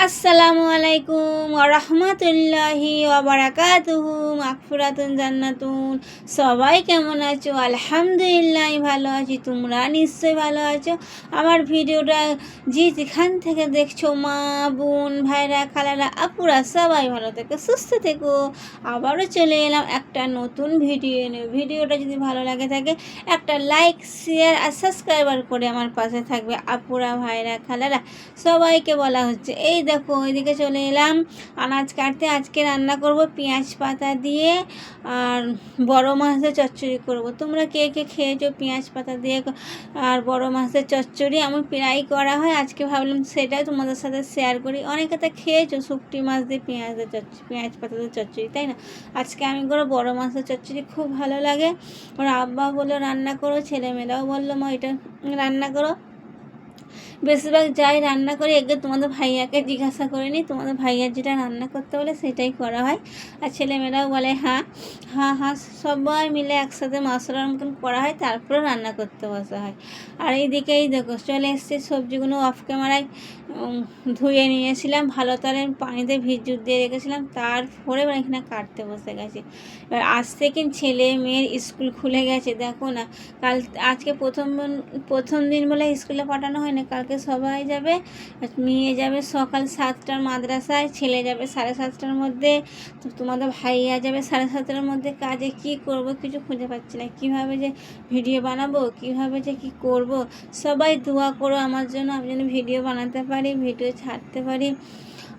আসসালামু আলাইকুম ওয়া রাহমাতুল্লাহি ওয়া বারাকাতুহু। মাগফিরাতুন জান্নাতুন। সবাই কেমন আছো? আলহামদুলিল্লাহ আমি ভালো আছি, তোমরা নিশ্চয়ই ভালো আছো। আমার ভিডিওটা যেখান থেকে দেখছো, মা বোন ভাইরা খালারা আপুরা সবাই ভালো থেকো, সুস্থ থেকো। আবারও চলে এলাম একটা নতুন ভিডিও নিয়ে। ভিডিওটা যদি ভালো লাগে থাকে একটা লাইক শেয়ার আর সাবস্ক্রাইবার করে আমার পাশে থাকবে আপুরা ভাইরা খালারা সবাইকে বলা হচ্ছে। এই দেখো ওইদিকে চলে এলাম আনাজ কাটতে। আজকে রান্না করব পেঁয়াজ পাতা দিয়ে আর বড় মাছের চচ্চড়ি করব। তোমরা কে কে খেয়েছো পেঁয়াজ পাতা দিয়ে আর বড় মাছের চচ্চড়ি? আমার প্রায় করা হয়, আজকে ভাবলাম সেটাই তোমাদের সাথে শেয়ার করি। অনেকে তো খেয়েছো শুকটি মাছ দিয়ে পেঁয়াজ পাতা দিয়ে চচ্চড়ি, তাই না? আজকে আমি করো বড় মাছের চচ্চড়ি, খুব ভালো লাগে। ওর আব্বা বললো রান্না করো, ছেলেমেয়েরাও বললো মা এটা রান্না করো। বেশিরভাগ যাই রান্না করি এগে তোমাদের ভাইয়াকে জিজ্ঞাসা করে নিই, তোমাদের ভাইয়ার যেটা রান্না করতে বলে সেটাই করা হয়। আর ছেলেমেয়েরাও বলে হ্যাঁ হ্যাঁ হ্যাঁ, সবাই মিলে একসাথে মশলার মতন করা হয়, তারপরে রান্না করতে বসা হয়। আর এইদিকেই দেখো চলে এসছে সবজিগুলো অফ ক্যামেরায় ধুয়ে নিয়েছিলাম, ভালো তারে পানিতে ভিজুত দিয়ে রেখেছিলাম, তারপরে এখানে কাটতে বসে গেছি। এবার আজ থেকে ছেলে মেয়ের স্কুল খুলে গেছে, দেখো না। আজকে প্রথম দিন বলে স্কুলে পাঠানো হয় না, কালকে সবাই যাবে। মেয়ে যাবে সকাল 7টার মাদ্রাসায়, ছেলে যাবে 7:30টার মধ্যে। তো তোমাদের ভাইয়া যাবে 7:30টার মধ্যে। কাজে কি করব কিছু খুঁজে পাচ্ছি না, কিভাবে যে ভিডিও বানাবো, কিভাবে যে কি করব। সবাই দোয়া করো আমার জন্য, আমি যেন ভিডিও বানাতে পারি, ভিডিও ছাড়তে পারি।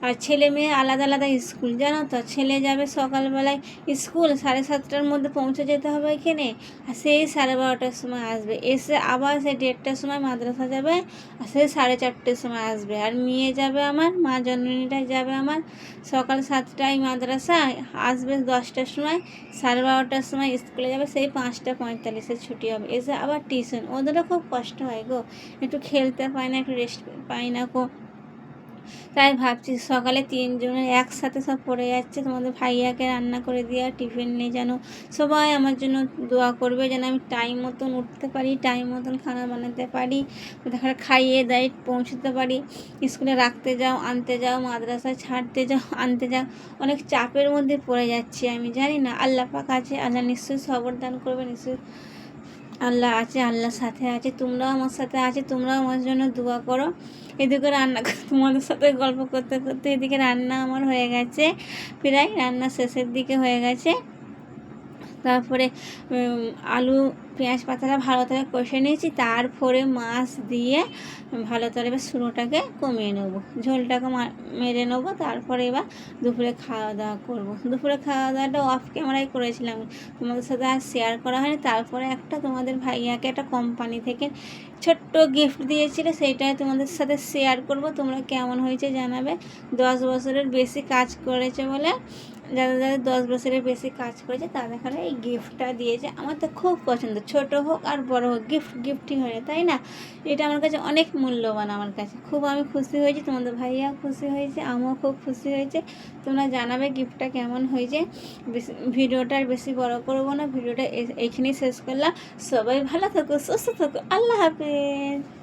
আর ছেলে মেয়ে আলাদা আলাদা স্কুল, জানো তো। ছেলে যাবে সকালবেলায় স্কুল, 7:30টার মধ্যে পৌঁছে যেতে হবে এখানে, আর সেই 12:30টার সময় আসবে। এসে আবার সেই 1:30টার সময় মাদ্রাসা যাবে, আর সেই 4:30টার সময় আসবে। আর মেয়ে যাবে আমার, মা জননীটাই যাবে আমার সকাল 7টায় মাদ্রাসা, আসবে 10টার সময়, 12:30টার সময় স্কুলে যাবে, সেই 5:45-এ ছুটি হবে। এসে আবার টিউশন, ওদেরও খুব কষ্ট হয় গো, একটু খেলতে পায় না, একটু রেস্ট পায় না গো। তাই ভাবছি সকালে 3জনের একসাথে সব পড়ে যাচ্ছে, তোমাদের ভাইয়াকে রান্না করে দিয়ে টিফিন নিয়ে যেন সবাই আমার জন্য দোয়া করবে, যেন আমি টাইম মতন উঠতে পারি, টাইম মতন খানা বানাতে পারি, দেখা খাইয়ে দাই পৌঁছতে পারি। স্কুলে রাখতে যাও, আনতে যাও, মাদ্রাসায় ছাড়তে যাও, আনতে যাও, অনেক চাপের মধ্যে পড়ে যাচ্ছি। আমি জানি না, আল্লাহ পাক আছে, আল্লাহ নিশ্চয়ই সবর দান করবে, নিশ্চয়ই আল্লাহ আছে, আল্লাহর সাথে আছে। তোমরাও আমার সাথে আছে, তোমরাও আমার জন্য দোয়া করো। এদিকে রান্না তোমাদের সাথে গল্প করতে করতে এদিকে রান্না আমার হয়ে গেছে, প্রায় রান্না শেষের দিকে হয়ে গেছে। তারপরে আলু পেঁয়াজ পাতাটা ভালো করে কষে নিয়েছি, তারপরে মাছ দিয়ে ভালো করে এবার শুঁড়োটাকে কমিয়ে নেবো, ঝোলটাকে মেরে নেবো। তারপরে এবার দুপুরে খাওয়া দাওয়া করবো। দুপুরে খাওয়া দাওয়াটা অফ ক্যামেরায় করেছিলাম, তোমাদের সাথে আর শেয়ার করা হয়নি। তারপরে একটা তোমাদের ভাইয়াকে একটা কোম্পানি থেকে ছোট্ট গিফট দিয়েছিল, সেইটাই তোমাদের সাথে শেয়ার করব। তোমরা কেমন হয়েছে জানাবে। 10 বছরের বেশি কাজ করেছে বলে, যাদের 10 বছরের বেশি কাজ করেছে তাদের এখানে এই গিফটটা দিয়েছে। আমার তো খুব পছন্দ, ছোট হোক আর বড় হোক, গিফটই হয়, তাই না? এটা আমার কাছে অনেক মূল্যবান, আমার কাছে খুব আমি খুশি হয়েছি, তোমাদের ভাইয়াও খুশি হয়েছে, আমিও খুব খুশি হয়েছে। তোমরা জানাবে গিফটটা কেমন হয়েছে। ভিডিওটা আর বেশি বড় করবো না, ভিডিওটা এইখানেই শেষ করলাম। সবাই ভালো থাকো, সুস্থ থাকো, আল্লাহ হাফেজ।